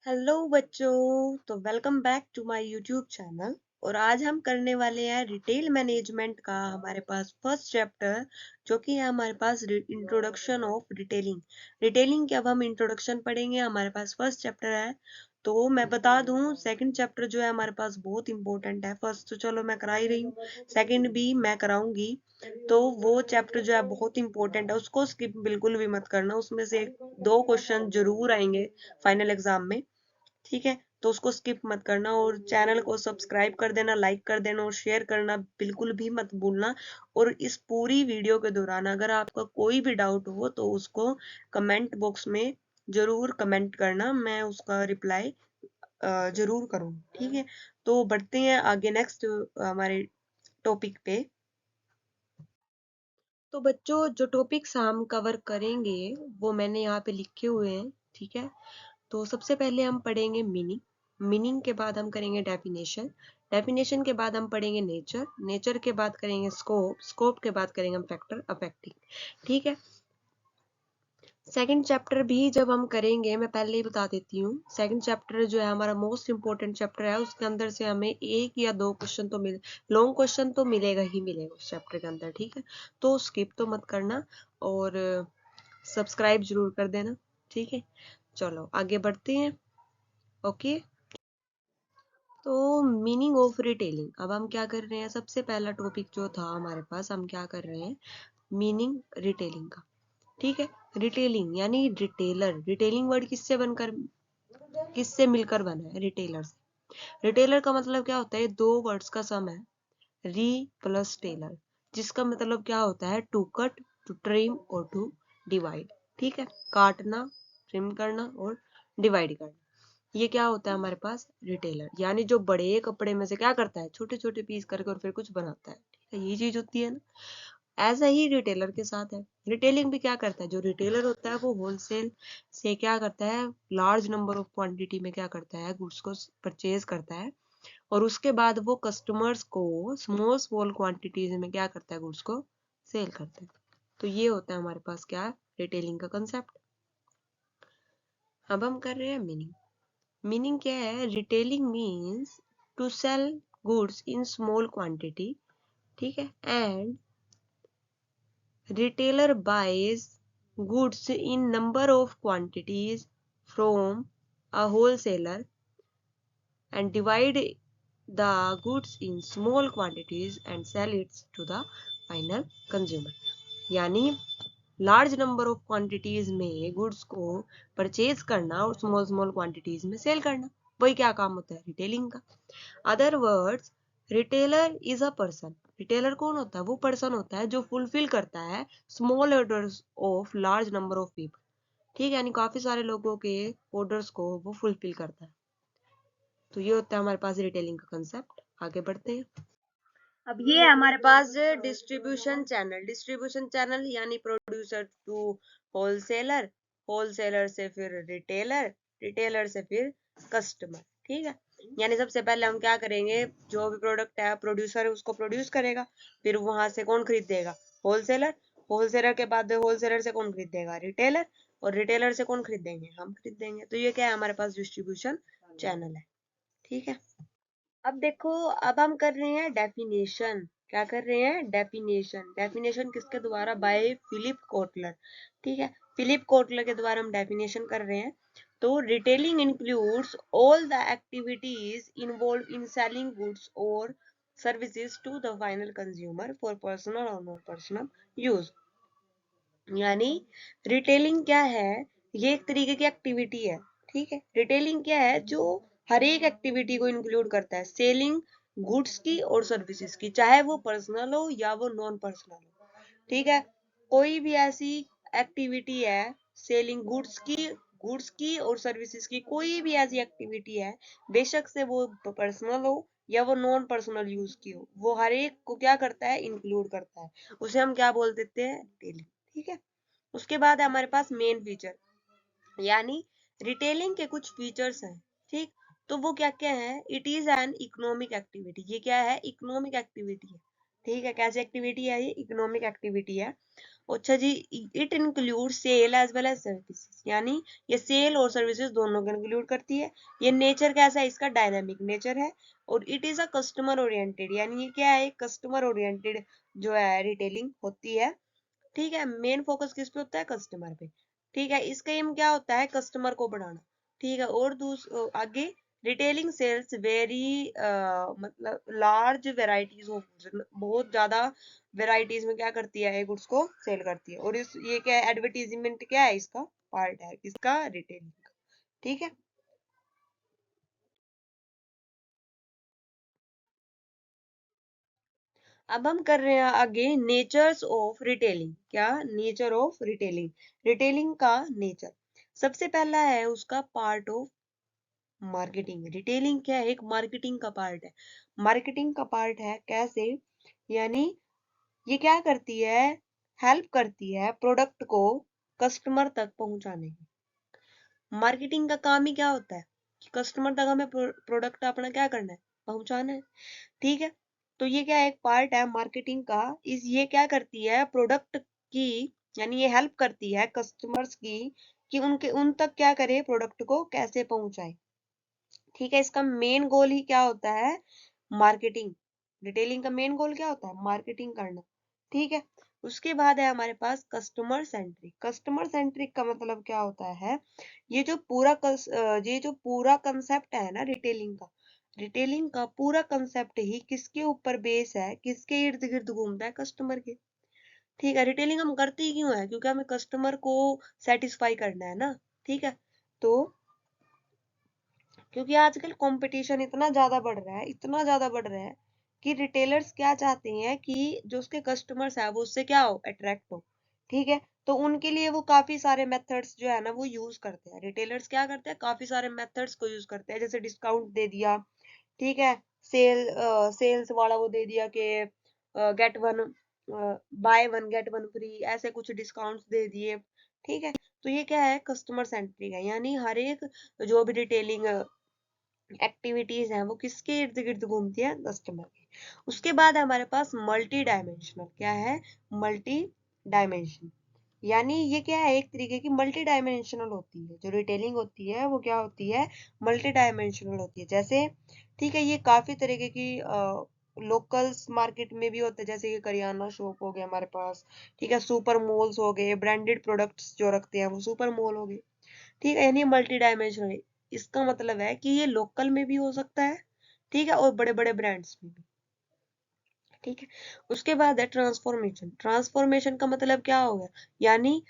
Hello बच्चों, तो welcome back to my YouTube channel. और आज हम करने वाले हैं रिटेल मैनेजमेंट का हमारे पास फर्स्ट चैप्टर, जो कि है हमारे पास इंट्रोडक्शन ऑफ रिटेलिंग। रिटेलिंग के अब हम इंट्रोडक्शन पढ़ेंगे। हमारे पास फर्स्ट चैप्टर है, तो मैं बता दूं सेकंड चैप्टर जो है हमारे पास बहुत इंपॉर्टेंट है। फर्स्ट तो चलो मैं करा ही रही हूँ, सेकंड भी मैं कराऊंगी। तो वो चैप्टर जो है बहुत इंपॉर्टेंट है, उसको स्किप बिल्कुल भी मत करना। उसमें से दो क्वेश्चन जरूर आएंगे फाइनल एग्जाम में, ठीक है? तो उसको स्किप मत करना और चैनल को सब्सक्राइब कर देना, लाइक कर देना और शेयर करना बिल्कुल भी मत भूलना। और इस पूरी वीडियो के दौरान अगर आपका कोई भी डाउट हो तो उसको कमेंट बॉक्स में जरूर कमेंट करना, मैं उसका रिप्लाई जरूर करूँ, ठीक है? तो बढ़ते हैं आगे नेक्स्ट हमारे टॉपिक पे। तो बच्चों, जो टॉपिक्स हम कवर करेंगे वो मैंने यहाँ पे लिखे हुए हैं, ठीक है? तो सबसे पहले हम पढ़ेंगे मीनिंग। मीनिंग के बाद हम करेंगे डेफिनेशन। डेफिनेशन के बाद हम पढ़ेंगे नेचर। नेचर के बाद करेंगे स्कोप। स्कोप के बाद करेंगे हम फैक्टर अफेक्टिंग, ठीक है? सेकंड चैप्टर भी जब हम करेंगे, मैं पहले ही बता देती हूँ, सेकंड चैप्टर जो है हमारा मोस्ट इंपोर्टेंट चैप्टर है। उसके अंदर से हमें एक या दो क्वेश्चन तो लॉन्ग क्वेश्चन तो मिलेगा ही मिलेगा उस चैप्टर के अंदर, ठीक है? तो स्किप तो मत करना और सब्सक्राइब जरूर कर देना, ठीक है? चलो आगे बढ़ते हैं। ओके, तो मीनिंग ऑफ रिटेलिंग अब हम क्या कर रहे हैं। सबसे पहला टॉपिक जो था हमारे पास, हम क्या कर रहे हैं, मीनिंग रिटेलिंग का, ठीक है? रिटेलिंग यानी रिटेलर। रिटेलिंग वर्ड किससे मिलकर बना है? रिटेलर से। रिटेलर का मतलब क्या होता है? दो वर्ड्स का सम है, री प्लस टेलर, जिसका मतलब क्या होता है? टू कट, टू ट्रिम और टू डिवाइड, ठीक है? काटना, ट्रिम करना और डिवाइड करना, ये क्या होता है हमारे पास? रिटेलर। यानी जो बड़े कपड़े में से क्या करता है? छोटे छोटे पीस करके और फिर कुछ बनाता है, ठीक है? ये चीज होती है ना। ऐसा ही रिटेलर के साथ है। रिटेलिंग भी क्या करता है? जो रिटेलर होता है वो होलसेल से क्या करता है? लार्ज नंबर ऑफ क्वांटिटी में क्या करता है? गुड्स को परचेज करता है और उसके बाद वो कस्टमर्स को स्मॉल स्मॉल क्वांटिटीज में क्या करता है? गुड्स को सेल करता है। तो ये होता है हमारे पास क्या? रिटेलिंग का कंसेप्ट। अब हम कर रहे हैं मीनिंग। मीनिंग क्या है? Retailing means to sell goods in small quantity, ठीक है? And retailer buys goods in number of quantities from a wholesaler and divide the goods in small quantities and sell it to the final consumer। यानी large number of quantities में goods को purchase करना और small small quantities में cell करना, वही क्या काम होता है? रिटेलिंग का। Other words, retailer is a person. Retailer कौन होता है? वो पर्सन होता है जो फुलफिल करता है small orders of large number of people, ठीक है? यानी काफी सारे लोगों के ऑर्डर्स को वो फुलफिल करता है। तो ये होता है हमारे पास रिटेलिंग का कंसेप्ट। आगे बढ़ते हैं। अब ये है हमारे पास डिस्ट्रीब्यूशन चैनल। डिस्ट्रीब्यूशन चैनल यानी प्रोड्यूसर टू होलसेलर, होलसेलर से फिर रिटेलर, रिटेलर से फिर कस्टमर, ठीक है? यानी सबसे पहले हम क्या करेंगे, जो भी प्रोडक्ट है प्रोड्यूसर है उसको प्रोड्यूस करेगा, फिर वहां से कौन खरीदेगा? होलसेलर। होलसेलर के बाद होलसेलर से कौन खरीदेगा? रिटेलर। और रिटेलर से कौन खरीदेंगे? हम खरीदेंगे। तो ये क्या है हमारे पास? डिस्ट्रीब्यूशन चैनल है, ठीक है? अब देखो, अब हम कर रहे हैं डेफिनेशन। क्या कर रहे हैं? डेफिनेशन। डेफिनेशन किसके द्वारा? बाय फिलिप कोटलर, ठीक है? फिलिप कोटलर के द्वारा हम डेफिनेशन कर रहे हैं। तो retailing includes all the activities involve in selling goods और services to the final consumer for personal और नॉन पर्सनल यूज। यानी रिटेलिंग क्या है? ये एक तरीके की एक्टिविटी है, ठीक है? रिटेलिंग क्या है? जो हर एक एक्टिविटी को इंक्लूड करता है, सेलिंग गुड्स की और सर्विसेज की, चाहे वो पर्सनल हो या वो नॉन पर्सनल हो, ठीक है? कोई भी ऐसी एक्टिविटी है सेलिंग गुड्स की और सर्विसेज की, कोई भी ऐसी एक्टिविटी है, बेशक से वो पर्सनल हो या वो नॉन पर्सनल यूज की हो, वो हर एक को क्या करता है? इंक्लूड करता है। उसे हम क्या बोल देते हैं? रिटेलिंग, ठीक है? उसके बाद है हमारे पास मेन फीचर, यानी रिटेलिंग के कुछ फीचर्स हैं, ठीक? तो वो क्या क्या है? It is an economic activity. ये क्या है? इकोनॉमिक एक्टिविटी है, ठीक है, कैसी एक्टिविटी है ये? इकोनॉमिक एक्टिविटी है। अच्छा जी, it include sale as well as services, यानी ये सेल और सर्विसेज दोनों को इंक्लूड करती है। ये नेचर कैसा है इसका? डायनामिक नेचर है। और it is a customer oriented, यानी ये क्या है? कस्टमर ओरिएंटेड जो है रिटेलिंग होती है। ठीक है, मेन फोकस किस पे होता है? कस्टमर पे। ठीक है, इसका एम क्या होता है? कस्टमर को बढ़ाना। ठीक है, और आगे रिटेलिंग सेल्स वेरी मतलब लार्ज वेराइटीज ऑफ गुड्स, बहुत ज्यादा वेराइटीज में क्या करती है? गुड्स को सेल करती है। और इस ये क्या है? एडवर्टीजमेंट क्या है इसका? पार्ट है किसका? रिटेलिंग का। ठीक है, अब हम कर रहे हैं आगे नेचर्स ऑफ रिटेलिंग। क्या? नेचर ऑफ रिटेलिंग, रिटेलिंग का नेचर। सबसे पहला है उसका पार्ट ऑफ मार्केटिंग। रिटेलिंग क्या है? एक मार्केटिंग का पार्ट है। मार्केटिंग का पार्ट है कैसे? यानी ये क्या करती है? हेल्प करती है प्रोडक्ट को कस्टमर तक पहुंचाने में। मार्केटिंग का काम ही क्या होता है? कि कस्टमर तक हमें प्रोडक्ट अपना क्या करना है? पहुंचाना है। ठीक है, तो ये क्या है? एक पार्ट है मार्केटिंग का। इस ये क्या करती है? प्रोडक्ट की, यानी ये हेल्प करती है कस्टमर्स की कि उनके उन तक क्या करे? प्रोडक्ट को कैसे पहुंचाए। ठीक है, इसका मेन गोल ही क्या होता है? मार्केटिंग। रिटेलिंग का मेन गोल क्या होता है? मार्केटिंग करना। ठीक है, उसके बाद है हमारे पास कस्टमर सेंट्रिक। कस्टमर सेंट्रिक का मतलब क्या होता है? ये जो पूरा कंसेप्ट है ना रिटेलिंग का, रिटेलिंग का पूरा कंसेप्ट ही किसके ऊपर बेस है? किसके इर्द गिर्द घूमता है? कस्टमर के। ठीक है, रिटेलिंग हम करते ही क्यों है? क्योंकि हमें कस्टमर को सेटिस्फाई करना है ना। ठीक है, तो क्योंकि आजकल कंपटीशन इतना ज्यादा बढ़ रहा है, इतना ज्यादा बढ़ रहा है कि रिटेलर्स क्या चाहते हैं कि जो उसके कस्टमर्स है वो उससे क्या हो? अट्रैक्ट हो। ठीक है, तो उनके लिए वो काफी सारे मेथड्स जो है ना वो यूज करते हैं। रिटेलर्स क्या करते हैं? काफी सारे मेथड्स को यूज करते हैं, जैसे डिस्काउंट दे दिया। ठीक है, सेल्स वाला वो दे दिया कि get one, by one get one free, ऐसे कुछ डिस्काउंट्स दे दिए। ठीक है, तो ये क्या है? कस्टमर सेंट्रिक है, यानी हर एक जो भी रिटेलिंग एक्टिविटीज हैं वो किसके इर्द गिर्द घूमती है? कस्टमर के। उसके बाद हमारे पास मल्टी डायमेंशनल। क्या है? मल्टी डायमेंशन, यानी ये क्या है? एक तरीके की मल्टी डायमेंशनल होती है। जो रिटेलिंग होती है वो क्या होती है? मल्टी डायमेंशनल होती है। जैसे ठीक है, ये काफी तरीके की लोकल्स मार्केट में भी होता है, जैसे कि करियाना शॉप हो गया हमारे पास। ठीक है, सुपर मॉल्स हो गए, ब्रांडेड प्रोडक्ट्स जो रखते हैं वो सुपर मॉल हो गए। ठीक है, यानी मल्टी डायमेंशनल। इसका मतलब है कि ये लोकल में भी हो सकता है। ठीक है, और बड़े बड़े ब्रांड्स में भी। ठीक है, उसके बाद है ट्रांसफॉर्मेशन। ट्रांसफॉर्मेशन का मतलब क्या हो गया? यानी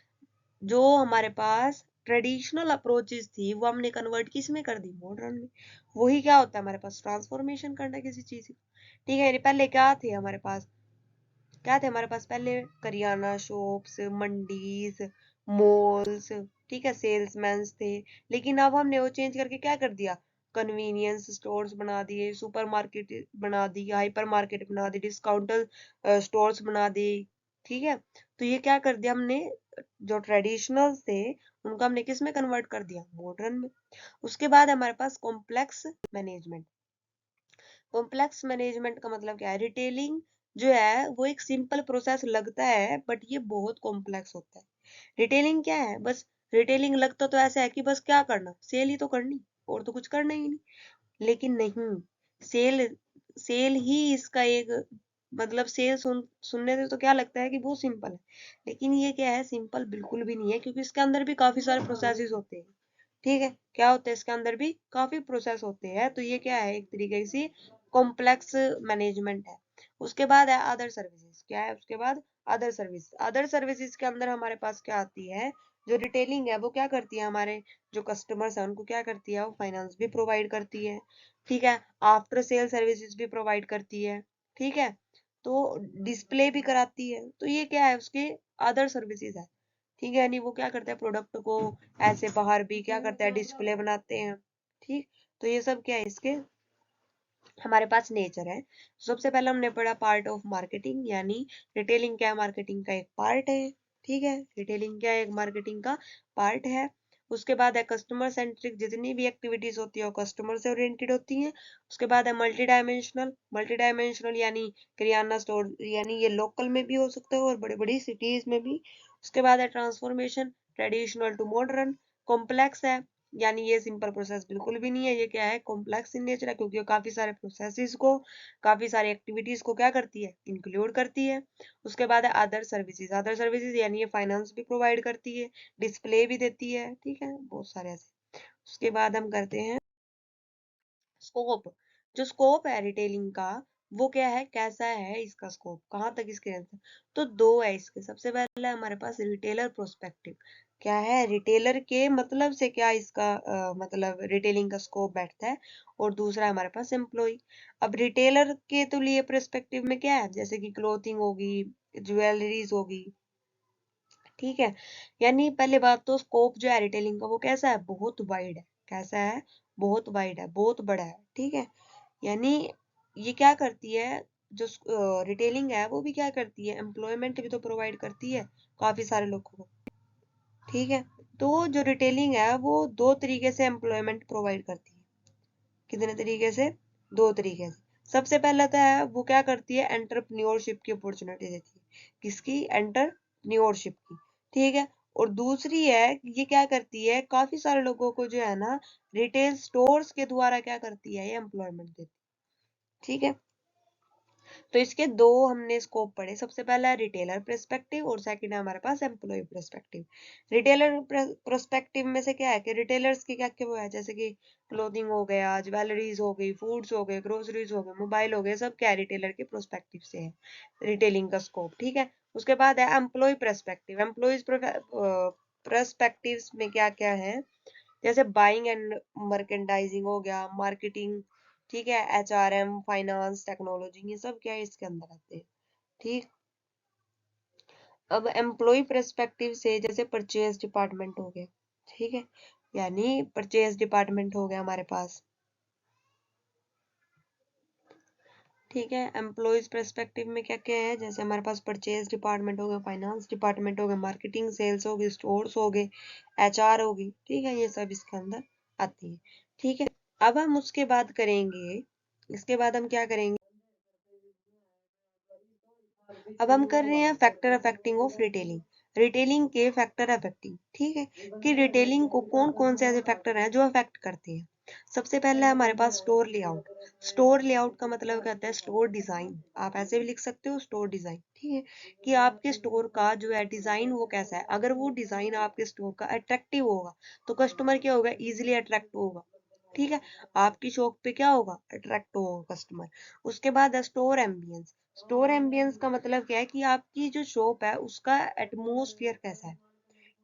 जो हमारे पास ट्रेडिशनल अप्रोचेस थी वो हमने कन्वर्ट किस में कर दी? मॉडर्न में। वही क्या होता है हमारे पास? ट्रांसफॉर्मेशन करना किसी चीज की। ठीक है, पहले क्या थे हमारे पास? क्या थे हमारे पास पहले? करियाना शॉप्स, मंडीज, मॉल्स, ठीक है, सेल्समैन थे। लेकिन अब हमने वो चेंज करके क्या कर दिया? कन्वीनियंस स्टोर्स बना दिए, सुपर मार्केट बना दी, हाइपर मार्केट बना दी, डिस्काउंटर स्टोर्स बना दी। ठीक है, तो ये क्या कर दिया हमने? जो ट्रेडिशनल थे उनको हमने किस में कन्वर्ट कर दिया? मॉडर्न में। उसके बाद हमारे पास कॉम्प्लेक्स मैनेजमेंट। कॉम्प्लेक्स मैनेजमेंट का मतलब क्या है? रिटेलिंग जो है वो एक सिंपल प्रोसेस लगता है, बट ये बहुत कॉम्प्लेक्स होता है। रिटेलिंग क्या है? बस रिटेलिंग लगता तो ऐसा है कि बस क्या करना? सेल ही तो करनी, और तो कुछ करना ही नहीं। लेकिन नहीं, सेल सेल ही इसका एक मतलब सेल सुनने से तो क्या लगता है कि वो सिंपल है, लेकिन ये क्या है? सिंपल बिल्कुल भी नहीं है, क्योंकि इसके अंदर भी काफी सारे प्रोसेसेस होते हैं। ठीक है, क्या होता है इसके अंदर भी? काफी प्रोसेस होते हैं। तो ये क्या है? एक तरीके से कॉम्प्लेक्स मैनेजमेंट है। उसके बाद है अदर सर्विसेज। क्या है उसके बाद? Other service. अदर सर्विसेज के अंदर हमारे पास क्या आती है? जो रिटेलिंग है वो क्या करती है? हमारे जो कस्टमर्स है उनको क्या करती है? वो फाइनेंस भी प्रोवाइड करती है। ठीक है, आफ्टर सेल सर्विसेज भी प्रोवाइड करती है। ठीक है, तो डिस्प्ले भी कराती है। तो ये क्या है? उसके अदर सर्विसेज है। ठीक है, यानी वो क्या करता है? प्रोडक्ट को ऐसे बाहर भी क्या करता है? डिस्प्ले बनाते हैं। ठीक, तो ये सब क्या है? इसके हमारे पास नेचर है। सबसे पहले हमने पढ़ा पार्ट ऑफ मार्केटिंग, यानी रिटेलिंग क्या है? मार्केटिंग का एक पार्ट है। ठीक है, रिटेलिंग क्या है? एक मार्केटिंग का पार्ट है। उसके बाद है कस्टमर सेंट्रिक, जितनी भी एक्टिविटीज होती है वो कस्टमर से ओरिएंटेड होती हैं। उसके बाद है मल्टी डायमेंशनल, मल्टी डायमेंशनल यानी किराना स्टोर, यानी ये लोकल में भी हो सकता है और बड़ी बड़ी सिटीज में भी। उसके बाद है transformation, traditional to modern. Complex है, यानी ये सिंपल प्रोसेस बिल्कुल भी नहीं है, ये क्या है, कॉम्प्लेक्स इन नेचर है, क्योंकि ये काफी सारे प्रोसेसेस को, काफी सारी एक्टिविटीज को क्या करती है, इंक्लूड करती है। उसके बाद है अदर सर्विसेज, अदर सर्विसेज यानी ये फाइनेंस भी प्रोवाइड करती है, डिस्प्ले भी देती है, ठीक है, बहुत सारे ऐसे। उसके बाद हम करते हैं स्कोप। जो स्कोप है रिटेलिंग का, वो क्या है, कैसा है इसका स्कोप, कहाँ तक इसके आंसर। तो दो है इसके। सबसे पहला हमारे पास रिटेलर प्रोस्पेक्टिव, क्या है, रिटेलर के मतलब से क्या इसका मतलब रिटेलिंग का स्कोप बैठता है। और दूसरा हमारे पास एम्प्लॉय। अब रिटेलर के तो लिए प्रोस्पेक्टिव में क्या है, जैसे कि क्लोथिंग होगी, ज्वेलरीज होगी, ठीक है। यानी पहले बात तो स्कोप जो है रिटेलिंग का वो कैसा है, बहुत वाइड है। कैसा है, बहुत वाइड है, बहुत बड़ा है, ठीक है। यानी ये क्या करती है, जो रिटेलिंग है वो भी क्या करती है, एम्प्लॉयमेंट भी तो प्रोवाइड करती है काफी सारे लोगों को, ठीक है। तो जो रिटेलिंग है वो दो तरीके से एम्प्लॉयमेंट प्रोवाइड करती है। कितने तरीके से, दो तरीके से। सबसे पहला तो है वो क्या करती है, एंटरप्रेन्योरशिप की अपॉर्चुनिटी देती है, किसकी, एंटरप्रेन्योरशिप की, ठीक है। और दूसरी है, ये क्या करती है, काफी सारे लोगों को जो है ना रिटेल स्टोर्स के द्वारा क्या करती है, ये एम्प्लॉयमेंट देती है, ठीक है। तो इसके दो हमने स्कोप पढ़े, सबसे पहला है रिटेलर पर्सपेक्टिव और सेकंड है हमारे पास एम्प्लॉय पर्सपेक्टिव। रिटेलर पर्सपेक्टिव में से क्या है कि रिटेलर्स के क्या क्या वो है, जैसे कि क्लोथिंग हो गया, ज्वेलरीज हो गई, फूड्स हो गए, ग्रोसरीज हो गए, मोबाइल हो गए, सब क्या है रिटेलर के पर्सपेक्टिव से है रिटेलिंग का स्कोप, ठीक है। उसके बाद है एम्प्लॉय पर्सपेक्टिव। एम्प्लॉयज पर्सपेक्टिव में क्या क्या है, जैसे बाइंग एंड मर्केंडाइजिंग हो गया, मार्केटिंग, ठीक है, एचआरएम, फाइनेंस, टेक्नोलॉजी, ये सब क्या है इसके अंदर आते हैं, ठीक। अब एम्प्लॉय पर्सपेक्टिव से जैसे परचेज डिपार्टमेंट हो गया, ठीक है, यानी परचेज डिपार्टमेंट हो गया हमारे पास, ठीक है। एम्प्लॉयज पर्सपेक्टिव में क्या क्या है, जैसे हमारे पास परचेज डिपार्टमेंट हो गया, फाइनेंस डिपार्टमेंट हो गया, मार्केटिंग, सेल्स हो गई, स्टोर्स हो गए, एचआर होगी, ठीक है, ये सब इसके अंदर आती है, ठीक है। अब हम उसके बाद करेंगे, इसके बाद हम क्या करेंगे, अब हम कर रहे हैं factor affecting of retailing. Retailing के फैक्टर अफेक्टिंग, ठीक है, कि रिटेलिंग को कौन कौन से ऐसे फैक्टर हैं जो अफेक्ट करते हैं। सबसे पहला है हमारे पास स्टोर लेआउट। स्टोर लेआउट का मतलब क्या होता है, स्टोर डिजाइन, आप ऐसे भी लिख सकते हो स्टोर डिजाइन, ठीक है, कि आपके स्टोर का जो है डिजाइन वो कैसा है। अगर वो डिजाइन आपके स्टोर का अट्रैक्टिव होगा तो कस्टमर क्या होगा, इजिली अट्रैक्ट होगा, ठीक है, आपकी शॉप पे क्या होगा, अट्रैक्ट होगा कस्टमर। उसके बाद है स्टोर एम्बियंस। स्टोर एम्बियंस का मतलब क्या है कि आपकी जो शॉप है उसका एटमोसफियर कैसा है,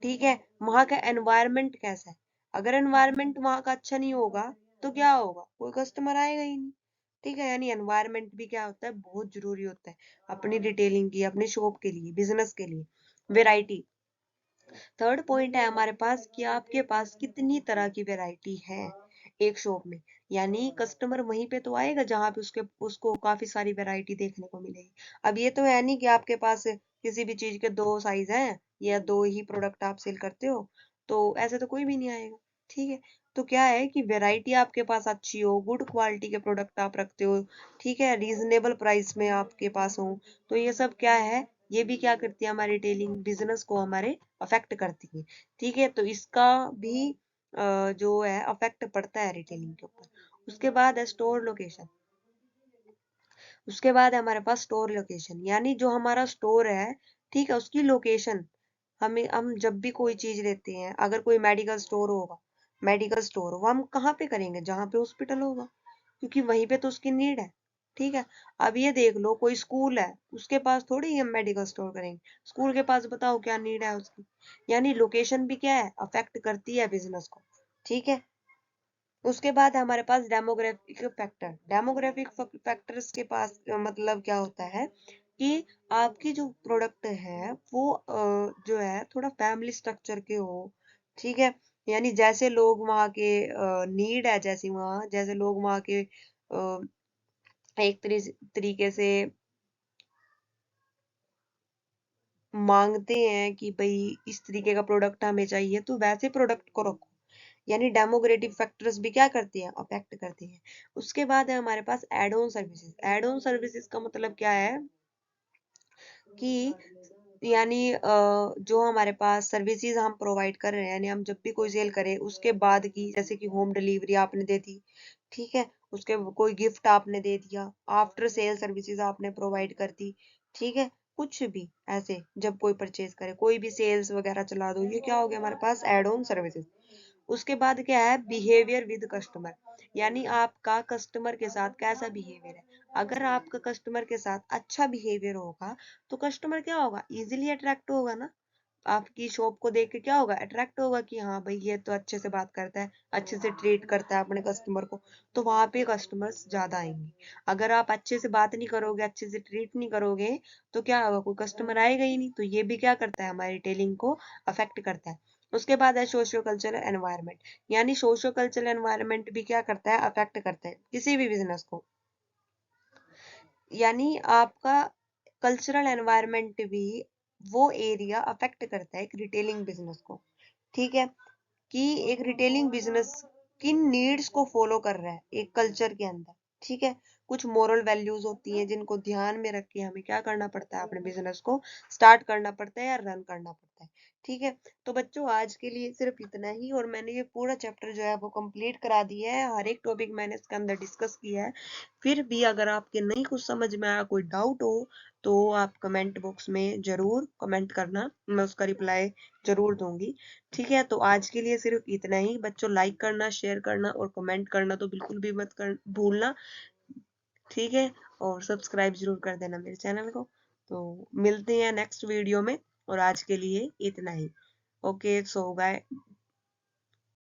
ठीक है, वहां का एनवायरनमेंट कैसा है। अगर एनवायरनमेंट वहां का अच्छा नहीं होगा तो क्या होगा, कोई कस्टमर आएगा ही नहीं, ठीक है। यानी एनवायरनमेंट भी क्या होता है, बहुत जरूरी होता है अपनी डिटेलिंग की, अपनी शॉप के लिए, बिजनेस के लिए। वेराइटी, थर्ड पॉइंट है हमारे पास कि आपके पास कितनी तरह की वैरायटी है एक शॉप में। यानी कस्टमर वहीं पे तो आएगा जहां पे उसको काफी सारी वैरायटी देखने को मिलेगी। अब ये तो है नहीं कि आपके पास किसी भी चीज के दो साइज हैं या दो ही प्रोडक्ट आप सेल करते हो, तो ऐसे तो कोई भी नहीं आएगा, ठीक है। तो क्या है कि वैरायटी आपके पास अच्छी हो, गुड क्वालिटी के प्रोडक्ट आप रखते हो, ठीक है, रीजनेबल प्राइस में आपके पास हो, तो ये सब क्या है, ये भी क्या करती है, हमारे रिटेलिंग बिजनेस को हमारे अफेक्ट करती है, ठीक है। तो इसका भी जो है अफेक्ट पड़ता है रिटेलिंग के ऊपर। उसके बाद है स्टोर लोकेशन। उसके बाद है हमारे पास स्टोर लोकेशन, यानी जो हमारा स्टोर है, ठीक है, उसकी लोकेशन। हम जब भी कोई चीज लेते हैं, अगर कोई मेडिकल स्टोर होगा, मेडिकल स्टोर वो हम कहाँ पे करेंगे, जहाँ पे हॉस्पिटल होगा, क्योंकि वहीं पे तो उसकी नीड है, ठीक है। अब ये देख लो कोई स्कूल है, उसके पास थोड़ी हम मेडिकल स्टोर करेंगे, स्कूल के पास बताओ क्या नीड है उसकी। यानी लोकेशन भी क्या है, अफेक्ट करती है बिजनेस को, ठीक है। उसके बाद हमारे पास डेमोग्राफिक फैक्टर। डेमोग्राफिक फैक्टर्स के पास मतलब क्या होता है कि आपकी जो प्रोडक्ट है वो जो है थोड़ा फैमिली स्ट्रक्चर के हो, ठीक है। यानी जैसे लोग वहाँ के नीड है, जैसी वहाँ जैसे लोग वहाँ के एक तरीके से मांगते हैं कि भाई इस तरीके का प्रोडक्ट हमें चाहिए, तो वैसे प्रोडक्ट को रखो। यानी डेमोग्रेटिक फैक्टर्स भी क्या करती हैं, अफेक्ट करती हैं। उसके बाद है हमारे पास add on services. Add on services का मतलब क्या है कि यानी जो हमारे पास सर्विसेज हम प्रोवाइड कर रहे हैं, यानी हम जब भी कोई सेल करें उसके बाद की, जैसे कि होम डिलीवरी आपने दे दी, ठीक है, उसके कोई गिफ्ट आपने दे दिया, आफ्टर सेल सर्विसेज आपने प्रोवाइड कर दी, ठीक है, कुछ भी ऐसे जब कोई परचेज करे, कोई भी सेल्स वगैरह चला दो, ये क्या हो गया हमारे पास एड ऑन सर्विसेज। उसके बाद क्या है, बिहेवियर विद कस्टमर, यानी आपका कस्टमर के साथ कैसा बिहेवियर है। अगर आपका कस्टमर के साथ अच्छा बिहेवियर होगा तो कस्टमर क्या होगा, इजीली अट्रैक्ट होगा ना, आपकी शॉप को देख के क्या होगा, अट्रैक्ट होगा कि हाँ भाई ये तो अच्छे से बात करता है, अच्छे से ट्रीट करता है अपने कस्टमर को, तो वहां पे कस्टमर्स ज्यादा आएंगे। अगर आप अच्छे से बात नहीं करोगे, अच्छे से ट्रीट नहीं करोगे, तो क्या होगा, कोई कस्टमर आएगा ही नहीं। तो ये भी क्या करता है, हमारी रिटेलिंग को अफेक्ट करता है। उसके बाद है सोशियो कल्चरल एनवायरनमेंट, यानी सोशियो कल्चरल एनवायरनमेंट भी क्या करता है, अफेक्ट करता है किसी भी बिजनेस को। यानी आपका कल्चरल एनवायरनमेंट भी वो एरिया अफेक्ट करता है एक रिटेलिंग बिजनेस को, ठीक है, कि एक रिटेलिंग बिजनेस किन नीड्स को फॉलो कर रहा है एक कल्चर के अंदर, ठीक है। कुछ मोरल वैल्यूज होती हैं जिनको ध्यान में रख के हमें क्या करना पड़ता है, अपने बिजनेस को स्टार्ट करना पड़ता है या रन करना पड़ता है, ठीक है। तो बच्चों आज के लिए सिर्फ इतना ही, और मैंने ये पूरा चैप्टर जो है वो कंप्लीट करा दिया है, हर एक टॉपिक मैंने इसके अंदर डिस्कस किया है। फिर भी अगर आपके नहीं कुछ समझ में आया, कोई डाउट हो, तो आप कमेंट बॉक्स में जरूर कमेंट करना, मैं उसका रिप्लाई जरूर दूंगी, ठीक है। तो आज के लिए सिर्फ इतना ही बच्चों, लाइक करना, शेयर करना और कमेंट करना तो बिल्कुल भी मत कर भूलना, ठीक है। और सब्सक्राइब जरूर कर देना मेरे चैनल को। तो मिलते हैं नेक्स्ट वीडियो में, और आज के लिए इतना ही। ओके, सो बाय।